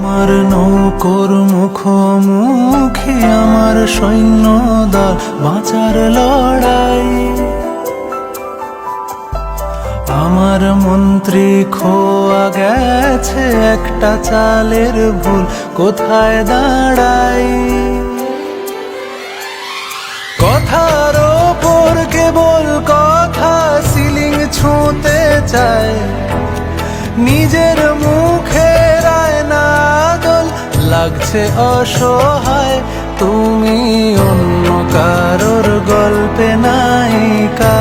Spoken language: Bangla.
আমার নৌকোর মুখোমুখি আমার সৈন্য দল, বাঁচার লড়াই। আমার মন্ত্রী খোয়া গেছে, একটা চালের ভুল কোথায় দাঁড়াই। কথার ওপর কেবল কথা, সিলিং ছুঁতে চায়, নিজের মুখের আয়না দোল লাগছে অসহায়। তুমি অন্য কারোর গল্পে নায়িকা।